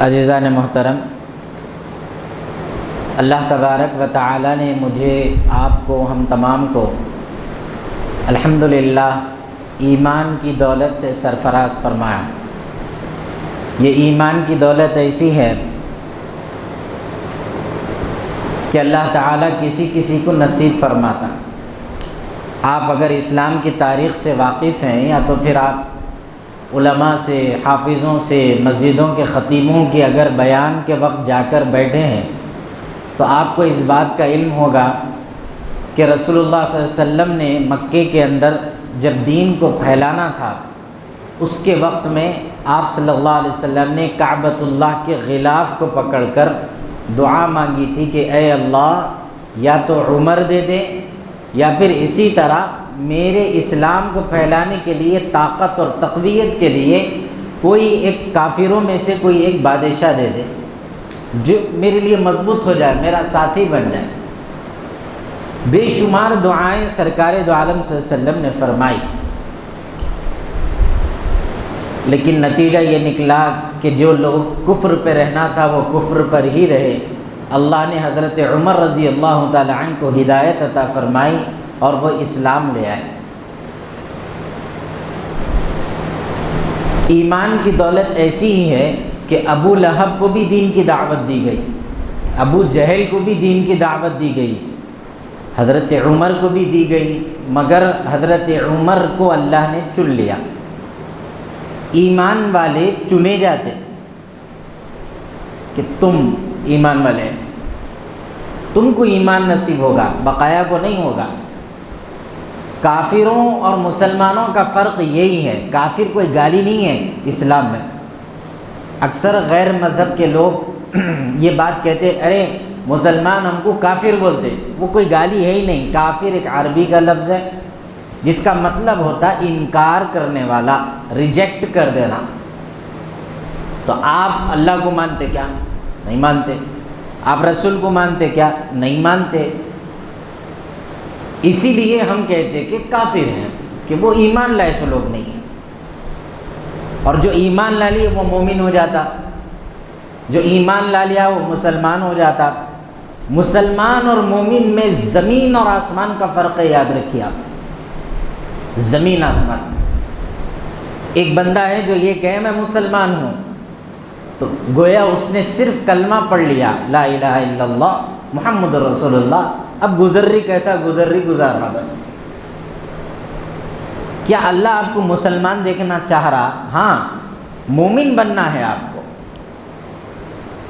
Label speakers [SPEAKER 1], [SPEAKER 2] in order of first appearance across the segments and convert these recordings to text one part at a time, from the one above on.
[SPEAKER 1] عزیزان محترم، اللہ تبارک و تعالی نے مجھے، آپ کو، ہم تمام کو الحمدللہ ایمان کی دولت سے سرفراز فرمایا۔ یہ ایمان کی دولت ایسی ہے کہ اللہ تعالیٰ کسی کسی کو نصیب فرماتا۔ آپ اگر اسلام کی تاریخ سے واقف ہیں یا تو پھر آپ علماء سے، حافظوں سے، مسجدوں کے خطیبوں کی اگر بیان کے وقت جا کر بیٹھے ہیں تو آپ کو اس بات کا علم ہوگا کہ رسول اللہ صلی اللہ علیہ وسلم نے مکے کے اندر جب دین کو پھیلانا تھا، اس کے وقت میں آپ صلی اللہ علیہ وسلم نے کعبۃ اللہ کے غلاف کو پکڑ کر دعا مانگی تھی کہ اے اللہ، یا تو عمر دے دے یا پھر اسی طرح میرے اسلام کو پھیلانے کے لیے طاقت اور تقویت کے لیے کوئی ایک کافروں میں سے کوئی ایک بادشاہ دے دے جو میرے لیے مضبوط ہو جائے، میرا ساتھی بن جائے۔ بے شمار دعائیں سرکار دو عالم صلی اللہ علیہ وسلم نے فرمائی، لیکن نتیجہ یہ نکلا کہ جو لوگ کفر پہ رہنا تھا وہ کفر پر ہی رہے۔ اللہ نے حضرت عمر رضی اللہ تعالی عنہ کو ہدایت عطا فرمائی اور وہ اسلام لے آئے۔ ایمان کی دولت ایسی ہی ہے کہ ابو لہب کو بھی دین کی دعوت دی گئی، ابو جہل کو بھی دین کی دعوت دی گئی، حضرت عمر کو بھی دی گئی، مگر حضرت عمر کو اللہ نے چن لیا۔ ایمان والے چنے جاتے کہ تم ایمان والے ہیں، تم کو ایمان نصیب ہوگا، بقایا کو نہیں ہوگا۔ کافروں اور مسلمانوں کا فرق یہی ہے، کافر کوئی گالی نہیں ہے اسلام میں۔ اکثر غیر مذہب کے لوگ یہ بات کہتے ارے مسلمان ہم کو کافر بولتے، وہ کوئی گالی ہے ہی نہیں۔ کافر ایک عربی کا لفظ ہے جس کا مطلب ہوتا ہے انکار کرنے والا، ریجیکٹ کر دینا۔ تو آپ اللہ کو مانتے کیا؟ نہیں مانتے۔ آپ رسول کو مانتے کیا؟ نہیں مانتے۔ اسی لیے ہم کہتے کہ کافر ہیں، کہ وہ ایمان لائے سو لوگ نہیں ہیں، اور جو ایمان لا لیے وہ مومن ہو جاتا، جو ایمان لا لیا وہ مسلمان ہو جاتا۔ مسلمان اور مومن میں زمین اور آسمان کا فرق ہے، یاد رکھیے آپ، زمین آسمان۔ ایک بندہ ہے جو یہ کہے میں مسلمان ہوں تو گویا اس نے صرف کلمہ پڑھ لیا، لا الہ الا اللہ محمد رسول اللہ، اب گزر رہی کیسا گزر رہی گزار رہا بس۔ کیا اللہ آپ کو مسلمان دیکھنا چاہ رہا؟ ہاں، مومن بننا ہے آپ کو،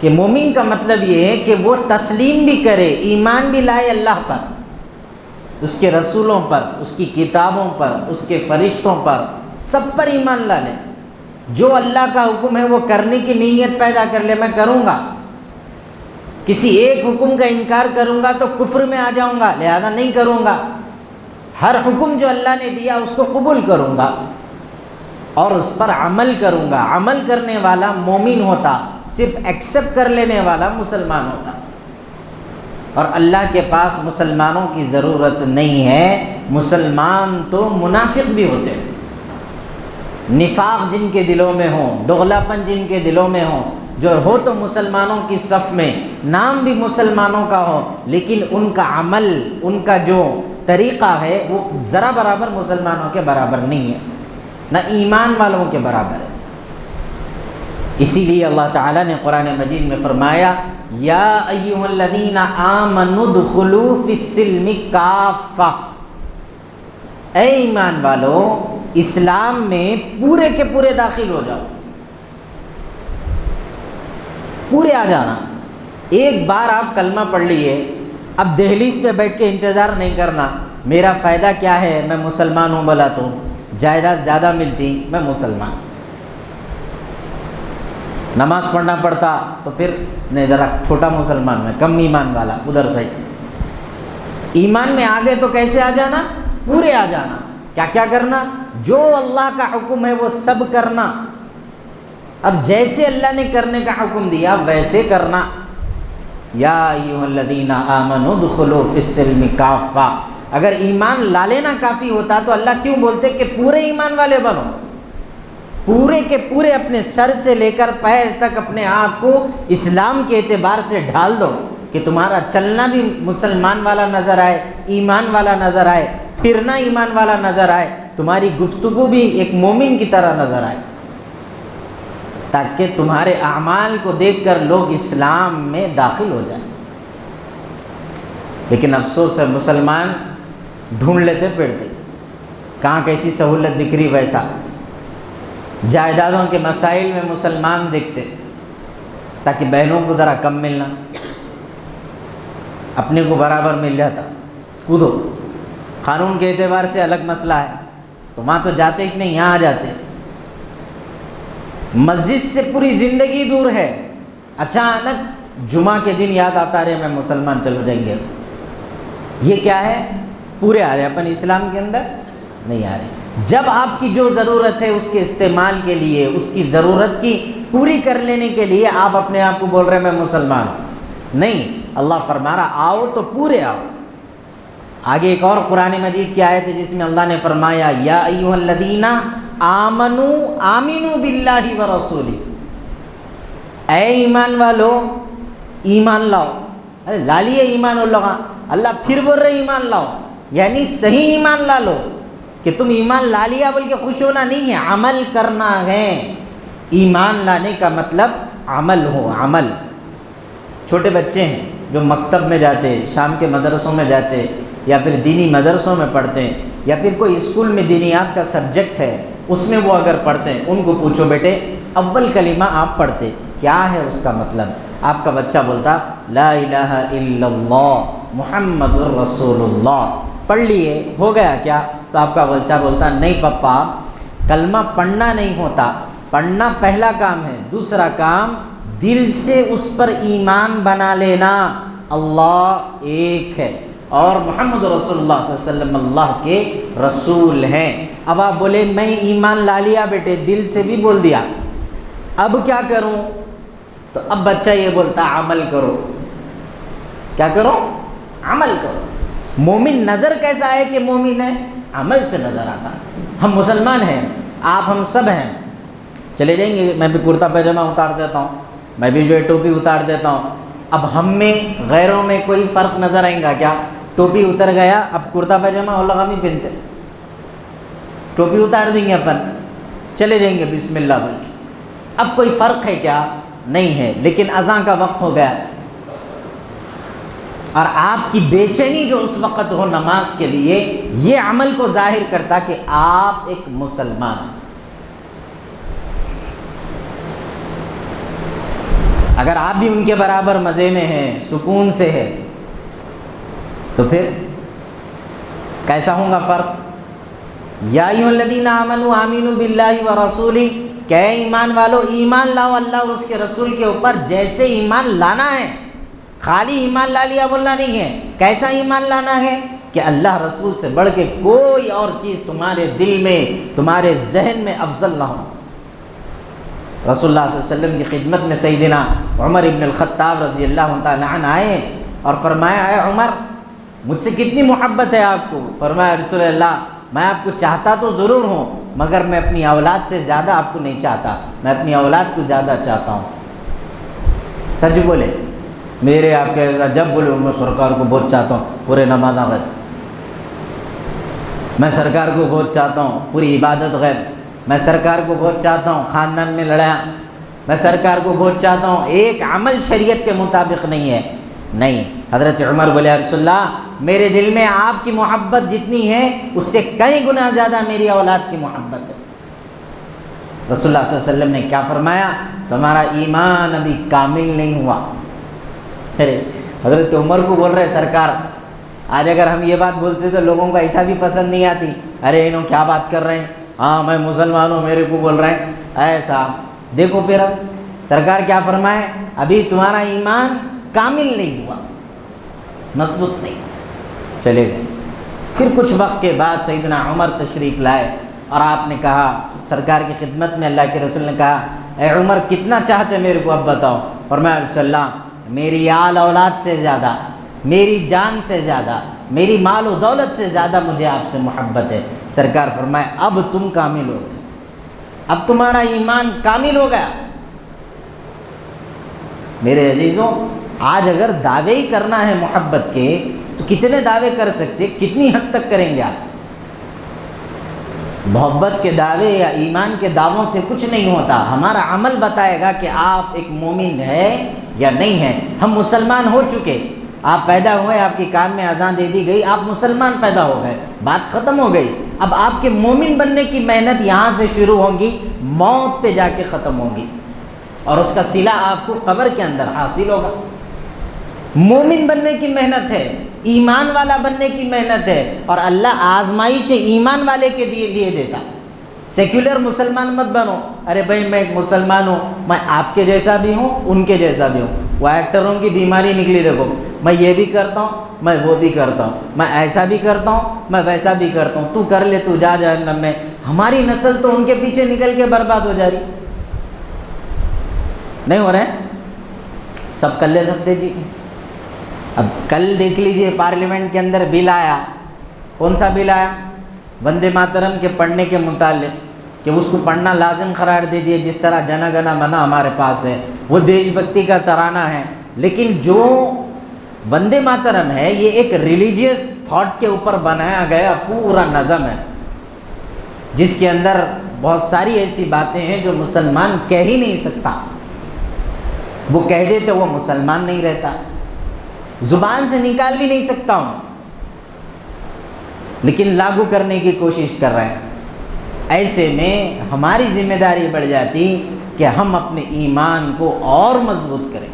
[SPEAKER 1] کہ مومن کا مطلب یہ ہے کہ وہ تسلیم بھی کرے، ایمان بھی لائے اللہ پر، اس کے رسولوں پر، اس کی کتابوں پر، اس کے فرشتوں پر، سب پر ایمان لا لے۔ جو اللہ کا حکم ہے وہ کرنے کی نیت پیدا کر لے، میں کروں گا، کسی ایک حکم کا انکار کروں گا تو کفر میں آ جاؤں گا، لہذا نہیں کروں گا۔ ہر حکم جو اللہ نے دیا اس کو قبول کروں گا اور اس پر عمل کروں گا۔ عمل کرنے والا مومن ہوتا، صرف ایکسپٹ کر لینے والا مسلمان ہوتا۔ اور اللہ کے پاس مسلمانوں کی ضرورت نہیں ہے، مسلمان تو منافق بھی ہوتے ہیں۔ نفاق جن کے دلوں میں ہو، دغلاپن جن کے دلوں میں ہو، جو ہو تو مسلمانوں کی صف میں، نام بھی مسلمانوں کا ہو، لیکن ان کا عمل، ان کا جو طریقہ ہے وہ ذرا برابر مسلمانوں کے برابر نہیں ہے، نہ ایمان والوں کے برابر ہے۔ اسی لیے اللہ تعالیٰ نے قرآن مجید میں فرمایا یا ایھا الذین آمنوا ادخلوا فی السلم کافہ، اے ایمان والو اسلام میں پورے کے پورے داخل ہو جاؤ، پورے آ جانا۔ ایک بار آپ کلمہ پڑھ لیے، اب دہلیز پہ بیٹھ کے انتظار نہیں کرنا میرا فائدہ کیا ہے، میں مسلمان ہوں بولا تو جائیداد زیادہ ملتی، میں مسلمان۔ نماز پڑھنا پڑتا تو پھر نہیں، ذرا چھوٹا مسلمان میں، کم ایمان والا، ادھر سائڈ۔ ایمان میں آگے تو کیسے آ جانا؟ پورے آ جانا۔ کیا کیا کرنا؟ جو اللہ کا حکم ہے وہ سب کرنا، اب جیسے اللہ نے کرنے کا حکم دیا ویسے کرنا۔ یا ایھا الذین آمنوا ادخلوا فی السلم کافہ، اگر ایمان لا لینا کافی ہوتا تو اللہ کیوں بولتے کہ پورے ایمان والے بنو؟ پورے کے پورے اپنے سر سے لے کر پیر تک اپنے آپ کو اسلام کے اعتبار سے ڈھال دو کہ تمہارا چلنا بھی مسلمان والا نظر آئے، ایمان والا نظر آئے، پھرنا ایمان والا نظر آئے، تمہاری گفتگو بھی ایک مومن کی طرح نظر آئے، تاکہ تمہارے اعمال کو دیکھ کر لوگ اسلام میں داخل ہو جائیں۔ لیکن افسوس ہے مسلمان ڈھونڈ لیتے پھرتے، کہاں کیسی سہولت دکھ رہی ویسا، جائیدادوں کے مسائل میں مسلمان دیکھتے تاکہ بہنوں کو ذرا کم ملنا، اپنے کو برابر مل جاتا، کودو۔ قانون کے اعتبار سے الگ مسئلہ ہے، تو وہاں تو جاتے ہی نہیں، یہاں آ جاتے۔ مسجد سے پوری زندگی دور ہے، اچانک جمعہ کے دن یاد آتا رہے میں مسلمان، چلو جائیں گے۔ یہ کیا ہے؟ پورے آ رہے اپن اسلام کے اندر نہیں آ رہے۔ جب آپ کی جو ضرورت ہے اس کے استعمال کے لیے، اس کی ضرورت کی پوری کر لینے کے لیے آپ اپنے آپ کو بول رہے ہیں میں مسلمان ہوں، نہیں، اللہ فرما رہا آؤ تو پورے آؤ۔ آگے ایک اور قرآن مجید کی آیت ہے جس میں اللہ نے فرمایا یا ایھا الذین آمنوا باللہ ورسولہ، اے ایمان والو ایمان لاؤ۔ ارے لا لیے ایمان اللہ، اللہ پھر بول رہے ایمان لاؤ، یعنی صحیح ایمان لا لو، کہ تم ایمان لا لیا بلکہ خوش ہونا نہیں ہے، عمل کرنا ہے۔ ایمان لانے کا مطلب عمل ہو، عمل۔ چھوٹے بچے ہیں جو مکتب میں جاتے، شام کے مدرسوں میں جاتے، یا پھر دینی مدرسوں میں پڑھتے ہیں، یا پھر کوئی اسکول میں دینیات کا سبجیکٹ ہے اس میں وہ اگر پڑھتے ہیں، ان کو پوچھو بیٹے اول کلمہ آپ پڑھتے کیا ہے اس کا مطلب؟ آپ کا بچہ بولتا لا الہ الا اللہ محمد الرسول اللہ، پڑھ لیے ہو گیا کیا؟ تو آپ کا بچہ بولتا نہیں پپا، کلمہ پڑھنا نہیں ہوتا، پڑھنا پہلا کام ہے، دوسرا کام دل سے اس پر ایمان بنا لینا، اللہ ایک ہے اور محمد رسول اللہ صلی اللہ علیہ وسلم اللہ کے رسول ہیں۔ اب آپ بولے میں ایمان لا لیا بیٹے، دل سے بھی بول دیا، اب کیا کروں؟ تو اب بچہ یہ بولتا عمل کرو۔ کیا کرو؟ عمل کرو۔ مومن نظر کیسا ہے کہ مومن ہے؟ عمل سے نظر آتا۔ ہم مسلمان ہیں، آپ ہم سب ہیں، چلے جائیں گے، میں بھی کرتا پیجامہ اتار دیتا ہوں، میں بھی جو ہے ٹوپی اتار دیتا ہوں، اب ہم میں غیروں میں کوئی فرق نظر آئے گا کیا؟ ٹوپی اتر گیا، اب کرتا پیجامہ اور لگامی پہنتے، ٹوپی اتار دیں گے اپن، چلے جائیں گے بسم اللہ بول کے۔ اب کوئی فرق ہے کیا؟ نہیں ہے۔ لیکن اذان کا وقت ہو گیا اور آپ کی بے چینی جو اس وقت ہو نماز کے لیے، یہ عمل کو ظاہر کرتا کہ آپ ایک مسلمان ہیں۔ اگر آپ بھی ان کے برابر مزے میں ہیں، سکون سے ہے، تو پھر کیسا ہوگا فرق؟ یا ایھا الذین آمنوا آمنوا باللہ ورسولہ، کہ اے ایمان والو ایمان لاؤ اللہ اور اس کے رسول کے اوپر، جیسے ایمان لانا ہے، خالی ایمان لا لیا بولنا نہیں ہے۔ کیسا ایمان لانا ہے؟ کہ اللہ رسول سے بڑھ کے کوئی اور چیز تمہارے دل میں، تمہارے ذہن میں افضل نہ ہو۔ رسول اللہ صلی اللہ علیہ وسلم کی خدمت میں سیدنا عمر ابن الخطاب رضی اللہ تعالی عنہ آئے اور فرمایا اے عمر مجھ سے کتنی محبت ہے آپ کو؟ فرمایا رسول اللہ میں آپ کو چاہتا تو ضرور ہوں، مگر میں اپنی اولاد سے زیادہ آپ کو نہیں چاہتا، میں اپنی اولاد کو زیادہ چاہتا ہوں۔ سچ بولے، میرے آپ کے جب بولے میں سرکار کو بہت چاہتا ہوں، پورے نماز غیب، میں سرکار کو بہت چاہتا ہوں، پوری عبادت غیب، میں سرکار کو بہت چاہتا ہوں، خاندان میں لڑایا، میں سرکار کو بہت چاہتا ہوں، ایک عمل شریعت کے مطابق نہیں ہے۔ نہیں، حضرت عمر بولے رسول اللہ میرے دل میں آپ کی محبت جتنی ہے اس سے کئی گنا زیادہ میری اولاد کی محبت ہے۔ رسول اللہ صلی اللہ علیہ وسلم نے کیا فرمایا؟ تمہارا ایمان ابھی کامل نہیں ہوا۔ ارے حضرت عمر کو بول رہے سرکار، آج اگر ہم یہ بات بولتے تو لوگوں کو ایسا بھی پسند نہیں آتی، ارے انہوں کیا بات کر رہے ہیں، ہاں میں مسلمان ہوں میرے کو بول رہے ہیں ایسا۔ دیکھو پھر اب سرکار کیا فرمائے؟ ابھی تمہارا ایمان کامل نہیں ہوا، مضبوط نہیں۔ چلے گئے۔ پھر کچھ وقت کے بعد سیدنا عمر تشریف لائے اور آپ نے کہا سرکار کی خدمت میں، اللہ کے رسول نے کہا اے عمر کتنا چاہتے میرے کو اب بتاؤ؟ فرمایا رسول اللہ میری آل اولاد سے زیادہ، میری جان سے زیادہ، میری مال و دولت سے زیادہ مجھے آپ سے محبت ہے۔ سرکار فرمائے اب تم کامل ہو گئے، اب تمہارا ایمان کامل ہو گیا۔ میرے عزیزوں، آج اگر دعوے ہی کرنا ہے محبت کے تو کتنے دعوے کر سکتے، کتنی حد تک کریں گے آپ؟ محبت کے دعوے یا ایمان کے دعووں سے کچھ نہیں ہوتا، ہمارا عمل بتائے گا کہ آپ ایک مومن ہے یا نہیں ہے۔ ہم مسلمان ہو چکے، آپ پیدا ہوئے، آپ کے کان میں اذان دے دی گئی، آپ مسلمان پیدا ہو گئے، بات ختم ہو گئی۔ اب آپ کے مومن بننے کی محنت یہاں سے شروع ہوگی، موت پہ جا کے ختم ہوگی، اور اس کا صلہ آپ کو قبر کے اندر حاصل ہوگا۔ مومن بننے کی محنت ہے، ایمان والا بننے کی محنت ہے، اور اللہ آزمائش ایمان والے کے لیے دیتا۔ سیکولر مسلمان مت بنو، ارے بھائی میں ایک مسلمان ہوں، میں آپ کے جیسا بھی ہوں، ان کے جیسا بھی ہوں۔ وہ ایکٹروں کی بیماری نکلی، دیکھو میں یہ بھی کرتا ہوں، میں وہ بھی کرتا ہوں، میں ایسا بھی کرتا ہوں، میں ویسا بھی کرتا ہوں، تو کر لے، تو جا جہنم میں۔ ہماری نسل تو ان کے پیچھے نکل کے برباد ہو جا رہی، نہیں ہو رہے ہیں؟ سب کر لے سکتے جی۔ اب کل دیکھ لیجئے پارلیمنٹ کے اندر بل آیا، کون سا بل آیا؟ وندے ماترم کے پڑھنے کے متعلق، کہ اس کو پڑھنا لازم قرار دے دیے، جس طرح جن گن من ہمارے پاس ہے، وہ دیش بھکتی کا ترانہ ہے۔ لیکن جو وندے ماترم ہے یہ ایک ریلیجیس تھاٹ کے اوپر بنایا گیا پورا نظم ہے، جس کے اندر بہت ساری ایسی باتیں ہیں جو مسلمان کہہ ہی نہیں سکتا، وہ کہہ دے تو وہ مسلمان نہیں رہتا، زبان سے نکال بھی نہیں سکتا ہوں، لیکن لاگو کرنے کی کوشش کر رہے ہیں۔ ایسے میں ہماری ذمہ داری بڑھ جاتی کہ ہم اپنے ایمان کو اور مضبوط کریں،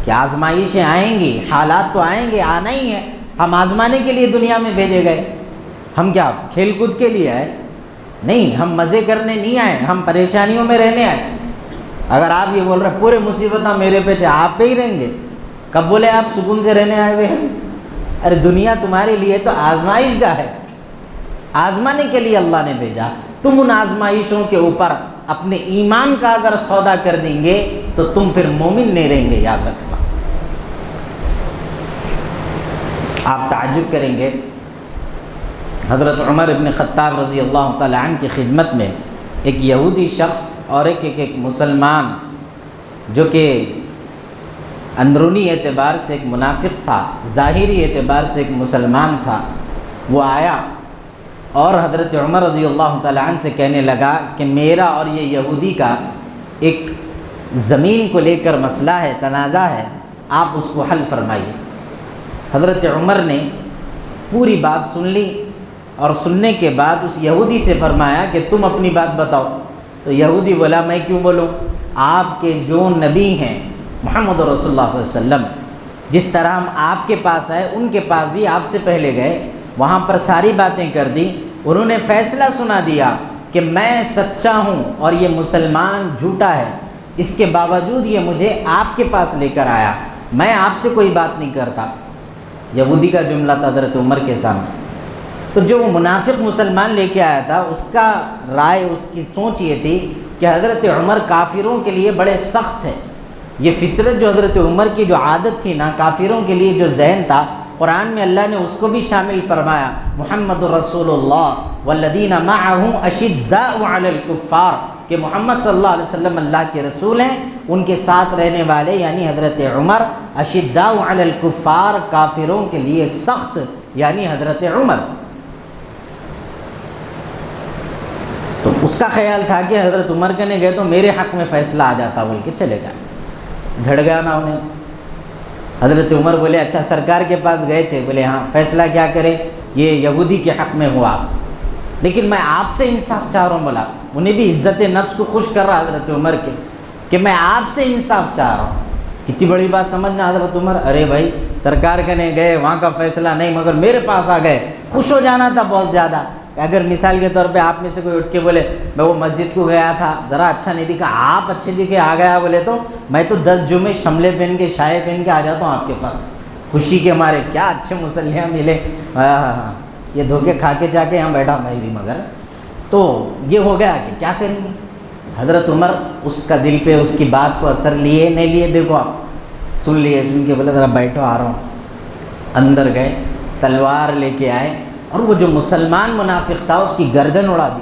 [SPEAKER 1] کہ آزمائشیں آئیں گی، حالات تو آئیں گے، آنا ہی ہے، ہم آزمانے کے لیے دنیا میں بھیجے گئے۔ ہم کیا کھیل کود کے لیے آئے؟ نہیں، ہم مزے کرنے نہیں آئے، ہم پریشانیوں میں رہنے آئے۔ اگر آپ یہ بول رہے ہیں پورے مصیبتیں میرے پہ، آپ پہ ہی رہیں گے، کب بولے آپ سکون سے رہنے آئے ہوئے ہیں؟ ارے دنیا تمہارے لیے تو آزمائش گاہ ہے، آزمانے کے لیے اللہ نے بھیجا۔ تم ان آزمائشوں کے اوپر اپنے ایمان کا اگر سودا کر دیں گے تو تم پھر مومن نہیں رہیں گے، یاد رکھنا۔ آپ تعجب کریں گے، حضرت عمر ابن خطاب رضی اللہ تعالی عنہ کی خدمت میں ایک یہودی شخص اور ایک مسلمان، جو کہ اندرونی اعتبار سے ایک منافق تھا، ظاہری اعتبار سے ایک مسلمان تھا، وہ آیا اور حضرت عمر رضی اللہ تعالیٰ عنہ سے کہنے لگا کہ میرا اور یہ یہودی کا ایک زمین کو لے کر مسئلہ ہے، تنازع ہے، آپ اس کو حل فرمائیے۔ حضرت عمر نے پوری بات سن لی، اور سننے کے بعد اس یہودی سے فرمایا کہ تم اپنی بات بتاؤ۔ تو یہودی بولا میں کیوں بولوں، آپ کے جو نبی ہیں محمد رسول اللہ صلی اللہ علیہ وسلم، جس طرح ہم آپ کے پاس آئے ان کے پاس بھی آپ سے پہلے گئے، وہاں پر ساری باتیں کر دی، انہوں نے فیصلہ سنا دیا کہ میں سچا ہوں اور یہ مسلمان جھوٹا ہے، اس کے باوجود یہ مجھے آپ کے پاس لے کر آیا، میں آپ سے کوئی بات نہیں کرتا۔ یہودی کا جملہ تھا حضرت عمر کے سامنے۔ تو جو منافق مسلمان لے کے آیا تھا، اس کا رائے، اس کی سوچ یہ تھی کہ حضرت عمر کافروں کے لیے بڑے سخت ہیں۔ یہ فطرت جو حضرت عمر کی جو عادت تھی نا، کافروں کے لیے جو ذہن تھا، قرآن میں اللہ نے اس کو بھی شامل فرمایا، محمد رسول اللہ والذین معہ اشداء علی الکفار، کہ محمد صلی اللہ علیہ وسلم اللہ کے رسول ہیں، ان کے ساتھ رہنے والے یعنی حضرت عمر، اشداء علی الکفار، کافروں کے لیے سخت یعنی حضرت عمر۔ تو اس کا خیال تھا کہ حضرت عمر کہنے گئے تو میرے حق میں فیصلہ آ جاتا، بول کے چلے گئے، گھڑ گیا نا انہیں۔ حضرت عمر بولے اچھا سرکار کے پاس گئے تھے؟ بولے ہاں، فیصلہ کیا کرے؟ یہ یہودی کے حق میں ہوا، لیکن میں آپ سے انصاف چاہ رہا ہوں۔ بولا انہیں بھی عزت نفس کو خوش کر رہا حضرت عمر کے، کہ میں آپ سے انصاف چاہ رہا ہوں۔ کتنی بڑی بات سمجھنا حضرت عمر، ارے بھائی سرکار کہنے گئے وہاں کا فیصلہ نہیں، مگر میرے پاس آ گئے، خوش ہو جانا تھا بہت زیادہ۔ اگر مثال کے طور پہ آپ میں سے کوئی اٹھ کے بولے میں وہ مسجد کو گیا تھا، ذرا اچھا نہیں دکھا، آپ اچھے دکھے آ گیا، بولے تو میں تو 10 جمعے شملے پہن کے شائے پہن کے آ جاتا ہوں آپ کے پاس، خوشی کے مارے، کیا اچھے مسلیاں ملے، یہ دھوکے کھا کے جا کے یہاں بیٹھا میں بھی، مگر تو یہ ہو گیا کہ کیا کریں گے۔ حضرت عمر اس کا دل پہ اس کی بات کو اثر لیے نہیں لیے، دیکھو آپ سن لیے، سن کے بولے ذرا بیٹھو آ رہا ہوں۔ اندر گئے، تلوار لے کے آئے، اور وہ جو مسلمان منافق تھا اس کی گردن اڑا دی۔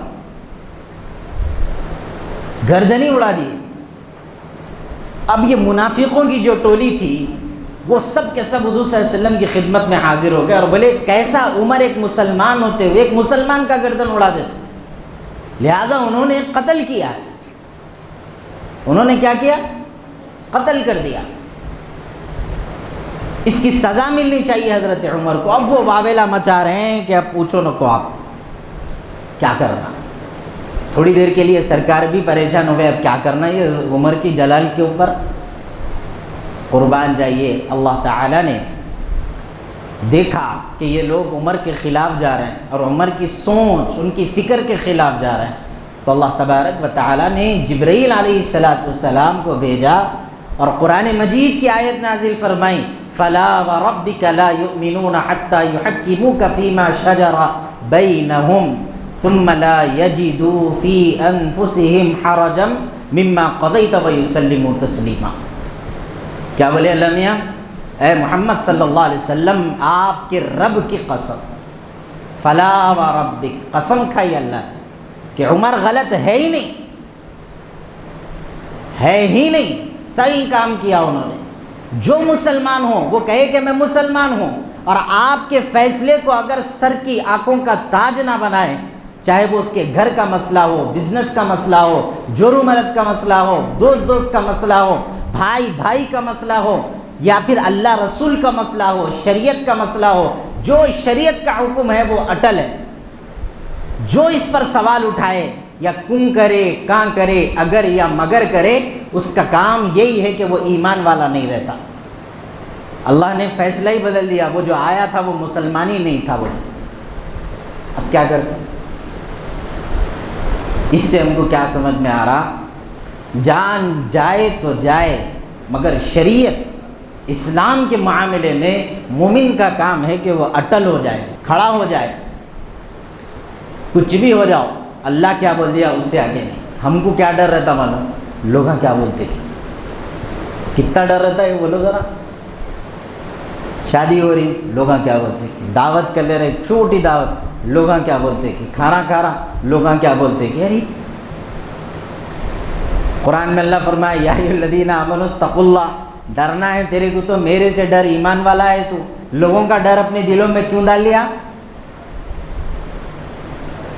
[SPEAKER 1] گردنیں اڑا دی۔ اب یہ منافقوں کی جو ٹولی تھی وہ سب کے سب حضور صلی اللہ علیہ وسلم کی خدمت میں حاضر ہو گئے، اور بولے کیسا عمر ایک مسلمان ہوتے ہوئے ایک مسلمان کا گردن اڑا دیتے، لہٰذا انہوں نے قتل کیا۔ انہوں نے کیا کیا؟ قتل کر دیا۔ اس کی سزا ملنی چاہیے حضرت عمر کو۔ اب وہ واویلا مچا رہے ہیں کہ اب پوچھو نہ کو، آپ کیا کرنا۔ تھوڑی دیر کے لیے سرکار بھی پریشان ہو گئے، اب کیا کرنا یہ عمر کی جلال کے اوپر۔ قربان جائیے، اللہ تعالیٰ نے دیکھا کہ یہ لوگ عمر کے خلاف جا رہے ہیں اور عمر کی سوچ، ان کی فکر کے خلاف جا رہے ہیں، تو اللہ تبارک و تعالیٰ نے جبرائیل علیہ السلام کو بھیجا اور قرآن مجید کی آیت نازل فرمائی، فَلَا وَرَبِّكَ لَا يُؤْمِنُونَ حَتَّى يُحَكِّمُوكَ فِي مَا شَجَرَ بَيْنَهُمْ ثُمَّ لَا يَجِدُوا فِي أَنفُسِهِمْ حَرَجًا مِمَّا قَضَيْتَ وَيُسَلِّمُوا تَسْلِيمًا۔ کیا بولے اللہ میاں؟ اے محمد صلی اللہ علیہ وسلم، آپ کے رب کی قسم، فلا و ربک، قسم کھائی اللہ کہ عمر غلط ہے ہی نہیں، ہے ہی نہیں، صحیح کام کیا انہوں نے۔ جو مسلمان ہوں وہ کہے کہ میں مسلمان ہوں، اور آپ کے فیصلے کو اگر سر کی آنکھوں کا تاج نہ بنائے، چاہے وہ اس کے گھر کا مسئلہ ہو، بزنس کا مسئلہ ہو، جور مرد کا مسئلہ ہو، دوست کا مسئلہ ہو، بھائی کا مسئلہ ہو، یا پھر اللہ رسول کا مسئلہ ہو، شریعت کا مسئلہ ہو، جو شریعت کا حکم ہے وہ اٹل ہے۔ جو اس پر سوال اٹھائے، یا کون کرے، کہاں کرے، اگر یا مگر کرے، اس کا کام یہی ہے کہ وہ ایمان والا نہیں رہتا۔ اللہ نے فیصلہ ہی بدل دیا، وہ جو آیا تھا وہ مسلمان ہی نہیں تھا، بولے اب کیا کرتے؟ اس سے ہم کو کیا سمجھ میں آ رہا؟ جان جائے تو جائے، مگر شریعت اسلام کے معاملے میں مومن کا کام ہے کہ وہ اٹل ہو جائے، کھڑا ہو جائے، کچھ بھی ہو جاؤ، اللہ کیا بول دیا اس سے آگے نہیں۔ ہم کو کیا ڈر رہتا معلوم؟ لوگ کیا بولتے کہ کتنا ڈر رہتا ہے، بولو ذرا۔ شادی ہو رہی، لوگ کیا بولتے کہ دعوت کر لے رہے، چھوٹی دعوت، لوگ کیا بولتے کہ کھانا کھا رہا، لوگ کیا بولتے کہ ارے۔ قرآن میں اللہ فرمایا یا ایھا الذین آمنوا اتقوا اللہ، ڈرنا ہے تیرے کو تو میرے سے ڈر، ایمان والا ہے تو، لوگوں کا ڈر اپنے دلوں میں کیوں ڈال لیا؟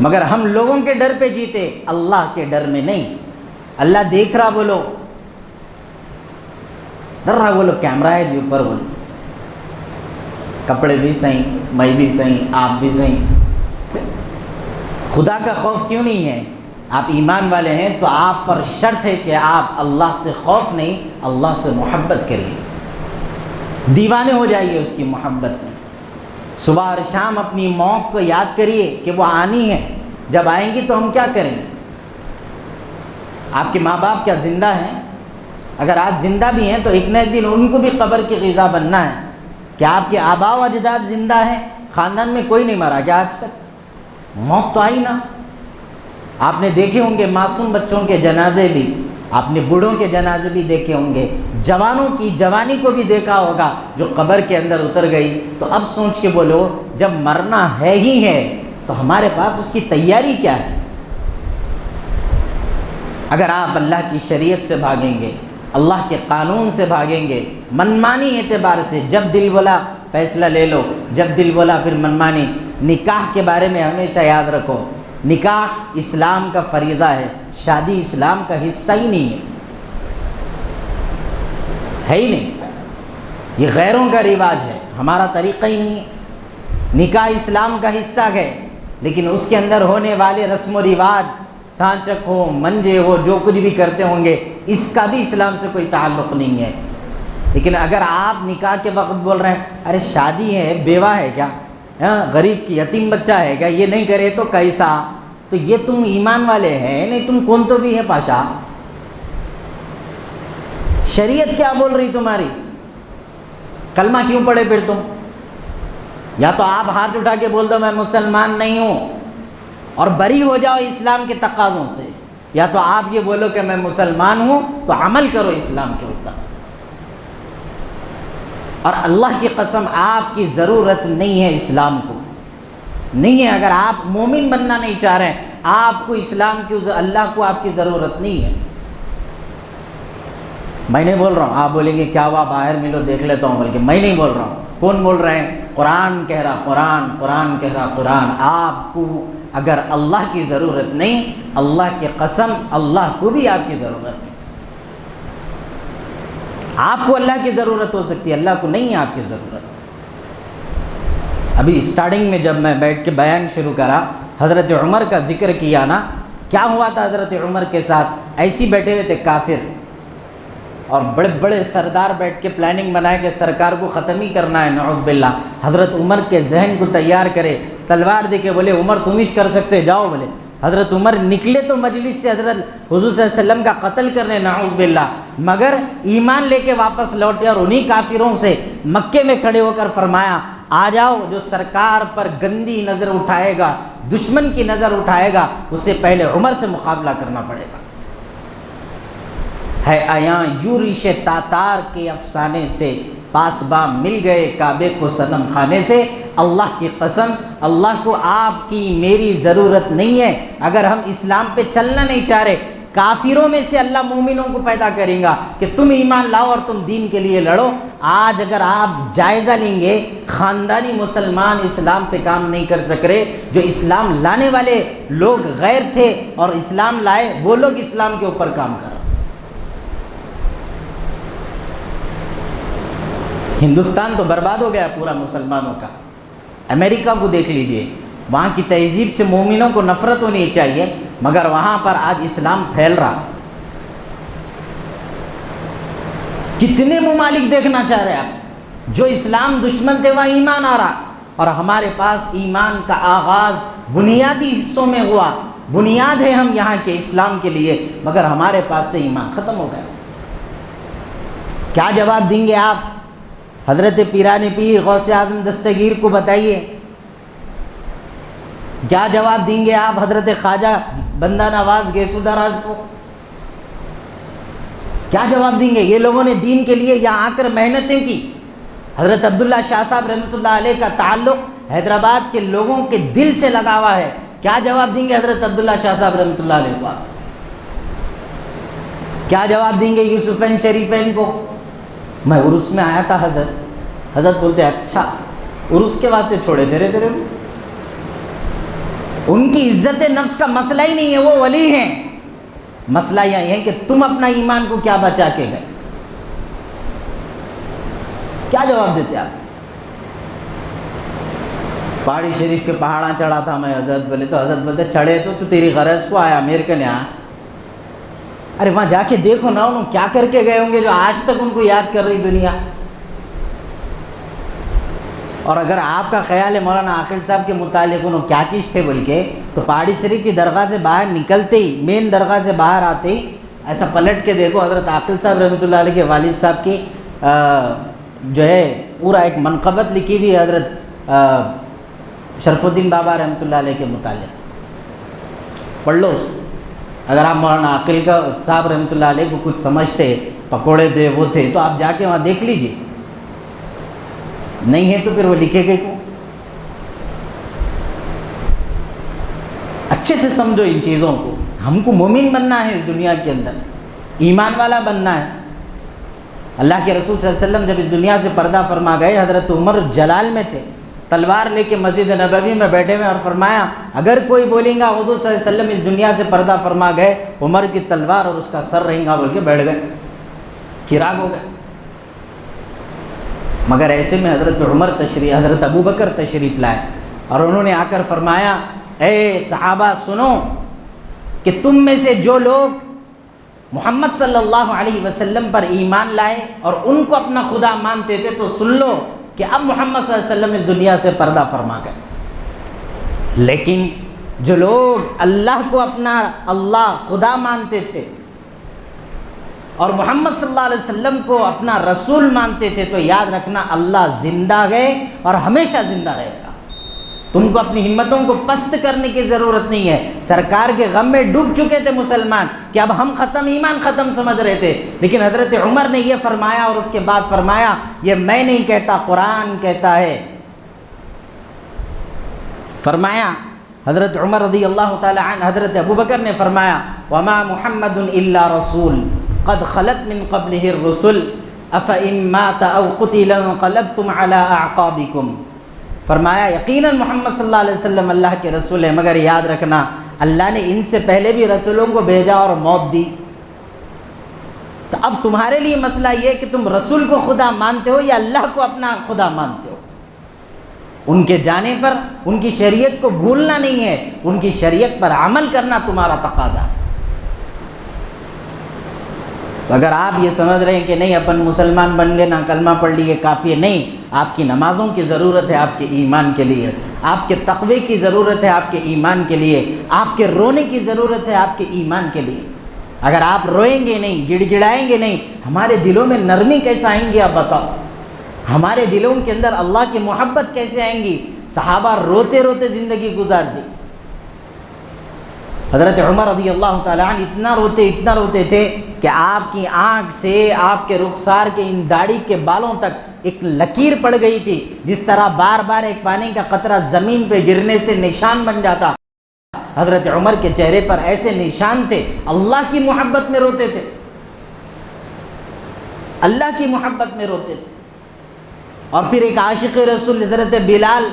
[SPEAKER 1] مگر ہم لوگوں کے ڈر پہ جیتے، اللہ کے ڈر میں نہیں۔ اللہ دیکھ رہا بولو، ڈر رہا بولو، کیمرہ ہے جی اوپر بولو، کپڑے بھی صحیح، میں بھی صحیح، آپ بھی صحیح۔ خدا کا خوف کیوں نہیں ہے؟ آپ ایمان والے ہیں تو آپ پر شرط ہے کہ آپ اللہ سے خوف نہیں، اللہ سے محبت کریے، دیوانے ہو جائیے اس کی محبت میں۔ صبح اور شام اپنی موت کو یاد کریے کہ وہ آنی ہے، جب آئیں گی تو ہم کیا کریں گے؟ آپ کے ماں باپ کیا زندہ ہیں؟ اگر آج زندہ بھی ہیں تو ایک نہ ایک دن ان کو بھی قبر کی غذا بننا ہے۔ کیا آپ کے آباء و اجداد زندہ ہیں؟ خاندان میں کوئی نہیں مرا کیا آج تک؟ موت تو آئی نا۔ آپ نے دیکھے ہوں گے معصوم بچوں کے جنازے بھی، آپ نے بوڑھوں کے جنازے بھی دیکھے ہوں گے، جوانوں کی جوانی کو بھی دیکھا ہوگا جو قبر کے اندر اتر گئی۔ تو اب سوچ کے بولو، جب مرنا ہے ہی ہے تو ہمارے پاس اس کی تیاری کیا ہے؟ اگر آپ اللہ کی شریعت سے بھاگیں گے، اللہ کے قانون سے بھاگیں گے، منمانی اعتبار سے، جب دل بولا فیصلہ لے لو، جب دل بولا پھر منمانی۔ نکاح کے بارے میں ہمیشہ یاد رکھو، نکاح اسلام کا فریضہ ہے، شادی اسلام کا حصہ ہی نہیں ہے ہی نہیں۔ یہ غیروں کا رواج ہے، ہمارا طریقہ ہی نہیں ہے۔ نکاح اسلام کا حصہ ہے، لیکن اس کے اندر ہونے والے رسم و رواج، سانچک ہو، منجے ہو، جو کچھ بھی کرتے ہوں گے، اس کا بھی اسلام سے کوئی تعلق نہیں ہے۔ لیکن اگر آپ نکاح کے وقت بول رہے ہیں ارے شادی ہے، بیوہ ہے کیا، غریب کی یتیم بچہ ہے کیا، یہ نہیں کرے تو کیسا؟ تو یہ تم ایمان والے ہیں نہیں، تم کون تو بھی ہے پاشا؟ شریعت کیا بول رہی تمہاری؟ کلمہ کیوں پڑھے پھر تم؟ یا تو آپ ہاتھ اٹھا کے بول دو میں مسلمان نہیں ہوں اور بری ہو جاؤ اسلام کے تقاضوں سے، یا تو آپ یہ بولو کہ میں مسلمان ہوں تو عمل کرو اسلام کے اوپر۔ اور اللہ کی قسم آپ کی ضرورت نہیں ہے اسلام کو، نہیں ہے۔ اگر آپ مومن بننا نہیں چاہ رہے ہیں، آپ کو اسلام کی اللہ کو آپ کی ضرورت نہیں ہے۔ میں نہیں بول رہا ہوں، آپ بولیں گے کیا ہوا باہر ملو دیکھ لیتا ہوں، بلکہ میں نہیں بول رہا ہوں، کون بول رہے ہیں؟ قرآن کہہ رہا، قرآن کہہ رہا، قرآن۔ آپ کو اگر اللہ کی ضرورت نہیں، اللہ کی قسم اللہ کو بھی آپ کی ضرورت نہیں۔ آپ کو اللہ کی ضرورت ہو سکتی ہے، اللہ کو نہیں ہے آپ کی ضرورت۔ ابھی سٹارٹنگ میں جب میں بیٹھ کے بیان شروع کرا، حضرت عمر کا ذکر کیا نا، کیا ہوا تھا حضرت عمر کے ساتھ؟ ایسی بیٹھے ہوئے تھے کافر، اور بڑے بڑے سردار بیٹھ کے پلاننگ بنائے کہ سرکار کو ختم ہی کرنا ہے، نعوذ باللہ۔ حضرت عمر کے ذہن کو تیار کرے، تلوار دے کے بولے عمر تم ہی کر سکتے، جاؤ بولے۔ حضرت عمر نکلے تو مجلس سے حضرت حضور صلی اللہ علیہ وسلم کا قتل کرنے، نعوذ باللہ، مگر ایمان لے کے واپس لوٹے، اور انہی کافروں سے مکے میں کھڑے ہو کر فرمایا آ جاؤ، جو سرکار پر گندی نظر اٹھائے گا، دشمن کی نظر اٹھائے گا، اسے پہلے عمر سے مقابلہ کرنا پڑے گا۔ ہے آیاں یورش تاتار کے افسانے سے، پاسباں مل گئے کعبے کو صنم خانے سے۔ اللہ کی قسم، اللہ کو آپ کی میری ضرورت نہیں ہے۔ اگر ہم اسلام پہ چلنا نہیں چاہ رہے، کافروں میں سے اللہ مومنوں کو پیدا کریں گا کہ تم ایمان لاؤ اور تم دین کے لیے لڑو۔ آج اگر آپ جائزہ لیں گے، خاندانی مسلمان اسلام پہ کام نہیں کر سک رہے، جو اسلام لانے والے لوگ غیر تھے اور اسلام لائے، وہ لوگ اسلام کے اوپر کام کر رہے۔ ہندوستان تو برباد ہو گیا پورا مسلمانوں کا۔ امریکہ کو دیکھ لیجئے، وہاں کی تہذیب سے مومنوں کو نفرت ہونی چاہیے، مگر وہاں پر آج اسلام پھیل رہا۔ کتنے ممالک دیکھنا چاہ رہے آپ، جو اسلام دشمن تھے وہاں ایمان آ رہا، اور ہمارے پاس ایمان کا آغاز بنیادی حصوں میں ہوا، بنیاد ہے ہم یہاں کے اسلام کے لیے، مگر ہمارے پاس سے ایمان ختم ہو گیا۔ کیا جواب دیں گے آپ حضرت پیران پیر غوث اعظم دستگیر کو؟ بتائیے کیا جواب دیں گے آپ حضرت خواجہ بندہ نواز گیسو دراز کو؟ کیا جواب دیں گے؟ یہ لوگوں نے دین کے لیے یہاں آ کر محنتیں کی۔ حضرت عبداللہ شاہ صاحب رحمۃ اللہ علیہ کا تعلق حیدرآباد کے لوگوں کے دل سے لگا ہوا ہے۔ کیا جواب دیں گے حضرت عبداللہ شاہ صاحب رحمۃ اللہ علیہ کو؟ کیا جواب دیں گے یوسفین شریفین کو؟ میں عرس میں آیا تھا، حضرت بولتے اچھا عرس کے واسطے چھوڑے تیرے ان کی عزت نفس کا مسئلہ ہی نہیں ہے، وہ ولی ہیں۔ مسئلہ یہ ہے کہ تم اپنا ایمان کو کیا بچا کے گئے؟ کیا جواب دیتے آپ؟ پہاڑی شریف کے پہاڑاں چڑھا تھا میں، حضرت بولے تو حضرت بولتے چڑھے تو تیری غرض کو آیا امریکن یہاں؟ ارے وہاں جا کے دیکھو نا، انہوں کیا کر کے گئے ہوں گے جو آج تک ان کو یاد کر رہی دنیا۔ اور اگر آپ کا خیال ہے مولانا عاقل صاحب کے متعلق انہوں کیا کیش تھے بول کے، تو پہاڑی شریف کی درگاہ سے باہر نکلتے ہی، مین درگاہ سے باہر آتے ہی ایسا پلٹ کے دیکھو، حضرت عاقل صاحب رحمۃ اللہ علیہ کے والد صاحب کی جو ہے پورا ایک منقبت لکھی ہوئی حضرت شرف الدین بابا رحمۃ اللہ علیہ کے متعلق، پڑھ لو اس کو۔ اگر آپ مولانا عاقل کا صاحب رحمۃ اللہ علیہ کو کچھ سمجھتے، پکوڑے تھے وہ تھے، تو آپ جا کے وہاں دیکھ لیجئے، نہیں ہے تو پھر وہ لکھے گئے کو۔ اچھے سے سمجھو ان چیزوں کو۔ ہم کو مومن بننا ہے اس دنیا کے اندر، ایمان والا بننا ہے۔ اللہ کے رسول صلی اللہ علیہ وسلم جب اس دنیا سے پردہ فرما گئے، حضرت عمر جلال میں تھے، تلوار لے کے مسجد نبوی میں بیٹھے ہوئے، اور فرمایا اگر کوئی بولیں گا حضور صلی اللہ علیہ وسلم اس دنیا سے پردہ فرما گئے، عمر کی تلوار اور اس کا سر رہیں گا بول کے بیٹھ گئے، چراغ ہو گئے۔ مگر ایسے میں حضرت ابو بکر تشریف لائے، اور انہوں نے آ کر فرمایا اے صحابہ سنو کہ تم میں سے جو لوگ محمد صلی اللہ علیہ وسلم پر ایمان لائے اور ان کو اپنا خدا مانتے تھے، تو سن لو کہ اب محمد صلی اللہ علیہ وسلم اس دنیا سے پردہ فرما گئے۔ لیکن جو لوگ اللہ کو اپنا اللہ خدا مانتے تھے اور محمد صلی اللہ علیہ وسلم کو اپنا رسول مانتے تھے، تو یاد رکھنا اللہ زندہ ہے اور ہمیشہ زندہ رہے گا۔ تم کو اپنی ہمتوں کو پست کرنے کی ضرورت نہیں ہے۔ سرکار کے غم میں ڈوب چکے تھے مسلمان کہ اب ہم ختم، ایمان ختم سمجھ رہے تھے، لیکن حضرت عمر نے یہ فرمایا اور اس کے بعد فرمایا یہ میں نہیں کہتا، قرآن کہتا ہے۔ فرمایا حضرت عمر رضی اللہ تعالی عنہ، حضرت ابوبکر نے فرمایا وما محمد الا رسول قد خلت من قبلہ الرسل افإن مات او قتل انقلبتم على اعقابکم، فرمایا یقیناً محمد صلی اللہ علیہ وسلم اللہ کے رسول ہیں، مگر یاد رکھنا اللہ نے ان سے پہلے بھی رسولوں کو بھیجا اور موت دی۔ تو اب تمہارے لیے مسئلہ یہ ہے کہ تم رسول کو خدا مانتے ہو یا اللہ کو اپنا خدا مانتے ہو۔ ان کے جانے پر ان کی شریعت کو بھولنا نہیں ہے، ان کی شریعت پر عمل کرنا تمہارا تقاضا ہے۔ تو اگر آپ یہ سمجھ رہے ہیں کہ نہیں اپن مسلمان بن گئے، نہ کلمہ پڑھ لیے کافی ہے، نہیں، آپ کی نمازوں کی ضرورت ہے آپ کے ایمان کے لیے، آپ کے تقوی کی ضرورت ہے آپ کے ایمان کے لیے، آپ کے رونے کی ضرورت ہے آپ کے ایمان کے لیے۔ اگر آپ روئیں گے نہیں، گڑ گڑائیں گے نہیں، ہمارے دلوں میں نرمی کیسے آئیں گی آپ بتاؤ؟ ہمارے دلوں کے اندر اللہ کی محبت کیسے آئیں گی؟ صحابہ روتے روتے زندگی گزار دی۔ حضرت عمر رضی اللہ تعالیٰ عنہ اتنا روتے تھے کہ آپ کی آنکھ سے آپ کے رخسار کے ان داڑھی کے بالوں تک ایک لکیر پڑ گئی تھی، جس طرح بار بار ایک پانی کا قطرہ زمین پہ گرنے سے نشان بن جاتا، حضرت عمر کے چہرے پر ایسے نشان تھے، اللہ کی محبت میں روتے تھے، اللہ کی محبت میں روتے تھے۔ اور پھر ایک عاشق رسول حضرت بلال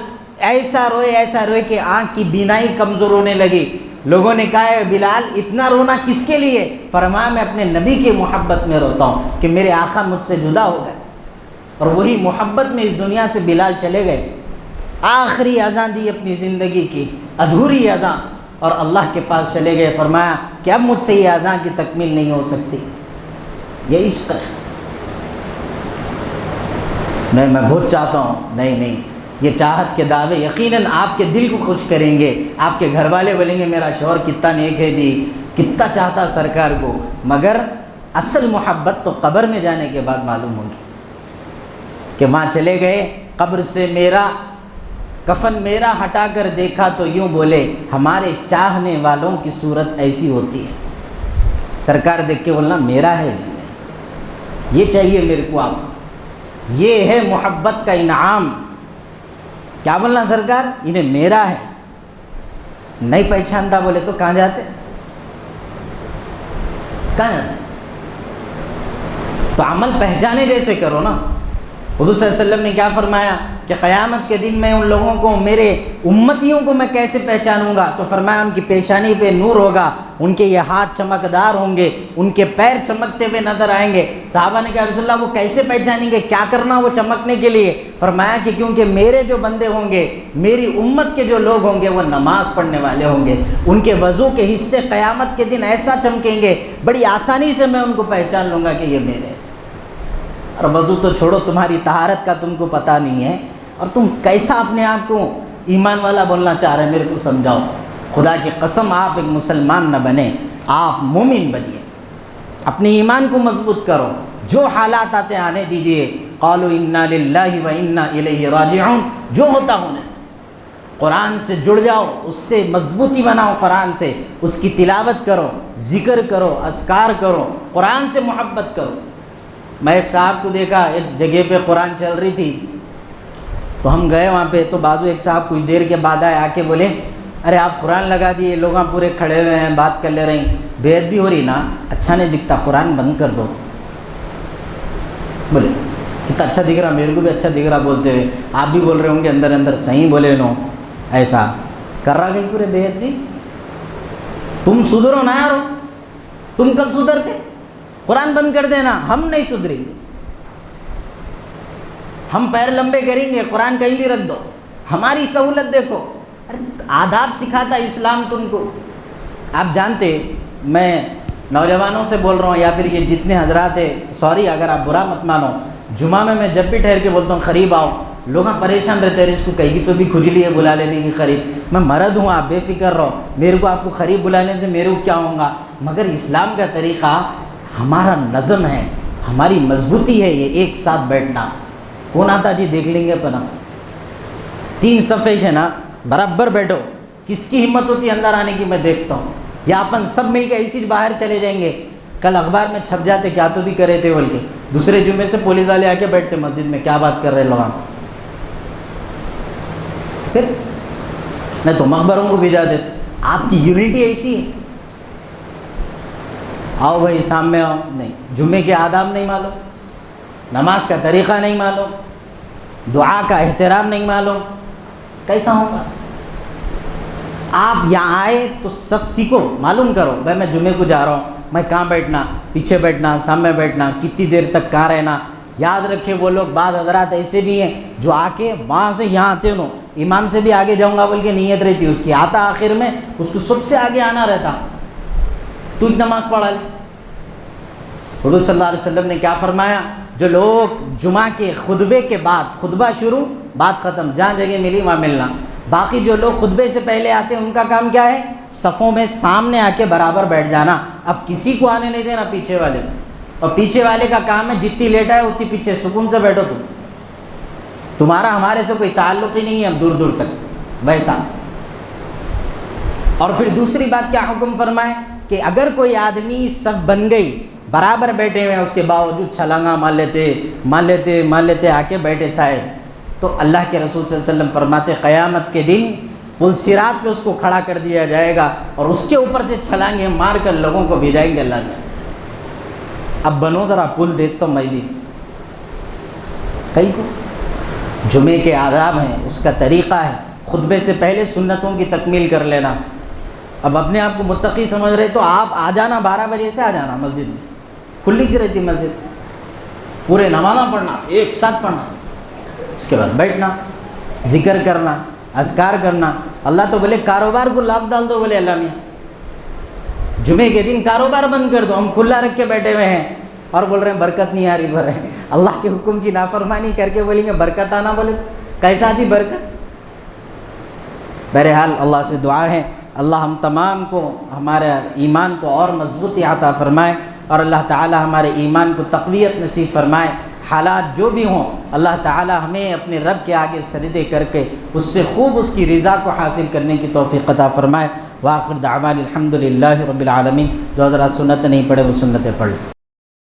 [SPEAKER 1] ایسا روئے کہ آنکھ کی بینائی کمزور ہونے لگی۔ لوگوں نے کہا ہے بلال اتنا رونا کس کے لیے؟ فرمایا میں اپنے نبی کی محبت میں روتا ہوں کہ میرے آقا مجھ سے جدا ہو گئے، اور وہی محبت میں اس دنیا سے بلال چلے گئے۔ آخری اذان دی اپنی زندگی کی، ادھوری اذان، اور اللہ کے پاس چلے گئے۔ فرمایا کہ اب مجھ سے یہ اذان کی تکمیل نہیں ہو سکتی، یہ عشق ہے۔ نہیں میں بہت چاہتا ہوں، نہیں، یہ چاہت کے دعوے یقیناً آپ کے دل کو خوش کریں گے، آپ کے گھر والے بولیں گے میرا شوہر کتنا نیک ہے جی، کتنا چاہتا سرکار کو، مگر اصل محبت تو قبر میں جانے کے بعد معلوم ہوگی کہ وہاں چلے گئے، قبر سے میرا کفن میرا ہٹا کر دیکھا تو یوں بولے ہمارے چاہنے والوں کی صورت ایسی ہوتی ہے۔ سرکار دیکھ کے بولنا میرا ہے جی، یہ چاہیے میرے کو، آپ یہ ہے محبت کا انعام۔ کیا بولنا سرکار؟ انہیں میرا ہے، نہیں پہچانتا بولے تو کہاں جاتے؟ تو عمل پہچانے جیسے کرو نا۔ حضور صلی اللہ علیہ وسلم نے کیا فرمایا کہ قیامت کے دن میں ان لوگوں کو، میرے امتیوں کو میں کیسے پہچانوں گا؟ تو فرمایا ان کی پیشانی پہ نور ہوگا، ان کے یہ ہاتھ چمکدار ہوں گے، ان کے پیر چمکتے ہوئے نظر آئیں گے۔ صحابہ نے کہا رسول اللہ وہ کیسے پہچانیں گے، کیا کرنا وہ چمکنے کے لیے؟ فرمایا کہ کیونکہ میرے جو بندے ہوں گے، میری امت کے جو لوگ ہوں گے وہ نماز پڑھنے والے ہوں گے، ان کے وضو کے حصے قیامت کے دن ایسا چمکیں گے، بڑی آسانی سے میں ان کو پہچان لوں گا کہ یہ میرے ہیں۔ اور وضو تو چھوڑو، تمہاری طہارت کا تم کو پتہ نہیں ہے، اور تم کیسا اپنے آپ کو ایمان والا بولنا چاہ رہے ہیں، میرے کو سمجھاؤ۔ خدا کی قسم آپ ایک مسلمان نہ بنیں، آپ مومن بنیے، اپنے ایمان کو مضبوط کرو، جو حالات آتے آنے دیجئے۔ قالوا انا للہ و انا الیہ راجعون، جو ہوتا ہونے، قرآن سے جڑ جاؤ، اس سے مضبوطی بناؤ، قرآن سے اس کی تلاوت کرو، ذکر کرو، اذکار کرو، قرآن سے محبت کرو۔ میں ایک صاحب کو دیکھا، ایک جگہ پہ قرآن چل رہی تھی، تو ہم گئے وہاں پہ، تو بازو ایک صاحب کچھ دیر کے بعد آئے، آ کے بولے ارے آپ قرآن لگا دیے، لوگ پورے کھڑے ہوئے ہیں، بات کر لے رہے ہیں، بیعت بھی ہو رہی نا، اچھا نہیں دکھتا، قرآن بند کر دو۔ بولے کتنا اچھا دکھ رہا، میرے کو بھی اچھا دکھ رہا بولتے ہوئے، آپ بھی بول رہے ہوں گے اندر اندر صحیح بولے نو، ایسا کر رہا گئی پورے بیعت بھی۔ تم سدھرو نا یارو، تم کب سدھرتے؟ قرآن بند کر دینا، ہم نہیں سدھریں گے، ہم پیر لمبے کریں گے، قرآن کہیں بھی رکھ دو، ہماری سہولت دیکھو۔ ارے آداب سکھاتا اسلام تم کو۔ آپ جانتے، میں نوجوانوں سے بول رہا ہوں یا پھر یہ جتنے حضرات ہیں، سوری اگر آپ برا مت مانو، جمعہ میں جب بھی ٹھہر کے بولتا ہوں قریب آؤ، لوگ پریشان رہتے ہیں، اس کو کہیں تو بھی کھجلی ہے بلا لینے کی قریب، میں مرد ہوں، آپ بے فکر رہو، میرے کو آپ کو قریب بلانے سے میرے کو کیا ہوگا؟ مگر اسلام کا طریقہ، ہمارا نظم ہے، ہماری مضبوطی ہے، یہ ایک ساتھ بیٹھنا۔ کون آتا جی دیکھ لیں گے اپنا، 3 صفحے سے نا برابر بیٹھو، کس کی ہمت ہوتی ہے اندر آنے کی میں دیکھتا ہوں، یا اپن سب مل کے اسی باہر چلے جائیں گے۔ کل اخبار میں چھپ جاتے کیا تو بھی کرے تھے بول کے، دوسرے جمعے سے پولیس والے آ کے بیٹھتے مسجد میں، کیا بات کر رہے لوگ۔ پھر نہیں تو مقبروں کو بھیجا دیتے. آپ کی یونٹی ایسی ہے. آؤ بھائی سامنے آؤ، نہیں. جمعے کے آداب نہیں معلوم، نماز کا طریقہ نہیں معلوم، دعا کا احترام نہیں معلوم، کیسا ہوگا؟ آپ یہاں آئے تو سب سیکھو، معلوم کرو. بھائی میں جمعے کو جا رہا ہوں، میں کہاں بیٹھنا، پیچھے بیٹھنا، سامنے بیٹھنا، کتنی دیر تک کہاں رہنا. یاد رکھے وہ لوگ بعض حضرات ایسے بھی ہیں جو آ کے وہاں سے یہاں آتے انہوں، امام سے بھی آگے جاؤں گا بول کے نیت رہتی اس کی، آتا آخر میں اس کو سب سے آگے آنا رہتا. تو نماز پڑھا لے. حضور صلی اللہ علیہ وسلم نے کیا فرمایا؟ جو لوگ جمعہ کے خطبے کے بعد، خطبہ شروع بات ختم، جہاں جگہ ملی وہاں ملنا. باقی جو لوگ خطبے سے پہلے آتے ہیں ان کا کام کیا ہے؟ صفوں میں سامنے آ کے برابر بیٹھ جانا. اب کسی کو آنے نہیں دینا پیچھے والے. اور پیچھے والے کا کام ہے جتنی لیٹ آئے اتنی پیچھے سکون سے بیٹھو. تمہارا ہمارے سے کوئی تعلق ہی نہیں ہے اب دور دور تک ویسا. اور پھر دوسری بات کیا حکم فرمائے کہ اگر کوئی آدمی صف بن گئی، برابر بیٹھے ہوئے، اس کے باوجود چھلانگا مان لیتے آ کے بیٹھے سائے، تو اللہ کے رسول صلی اللہ علیہ وسلم فرماتے قیامت کے دن پل صراط پہ اس کو کھڑا کر دیا جائے گا اور اس کے اوپر سے چھلانگے مار کر لوگوں کو بھیجائیں گے اللہ نے. اب بنو ذرا پل دیکھتا ہوں میں بھی کئی کو. جمعے کے آداب ہیں، اس کا طریقہ ہے، خطبے سے پہلے سنتوں کی تکمیل کر لینا. اب اپنے آپ کو متقی سمجھ رہے تو آپ آ جانا 12 بجے سے آ جانا مسجد میں، کھلی چ رہتی مسجد، پورے نمازاں پڑھنا، ایک ساتھ پڑھنا، اس کے بعد بیٹھنا، ذکر کرنا، اذکار کرنا. اللہ تو بولے کاروبار کو لاک ڈال دو، بولے اللہ میاں جمعے کے دن کاروبار بند کر دو. ہم کھلا رکھ کے بیٹھے ہوئے ہیں اور بول رہے ہیں برکت نہیں آ رہی. بول رہے ہیں اللہ کے حکم کی نافرمانی کر کے بولیں گے برکت آنا، بولے کیسا آتی برکت؟ بہرحال اللہ سے دعا ہے اللہ ہم تمام کو ہمارے ایمان کو اور مضبوطی عطا فرمائے اور اللہ تعالی ہمارے ایمان کو تقویت نصیب فرمائے. حالات جو بھی ہوں اللہ تعالی ہمیں اپنے رب کے آگے سجدے کر کے اس سے خوب اس کی رضا کو حاصل کرنے کی توفیق عطا فرمائے. وآخر دعوان الحمدللہ رب العالمین. جو حضرات سنت نہیں پڑھے وہ سنتیں پڑھ لیں.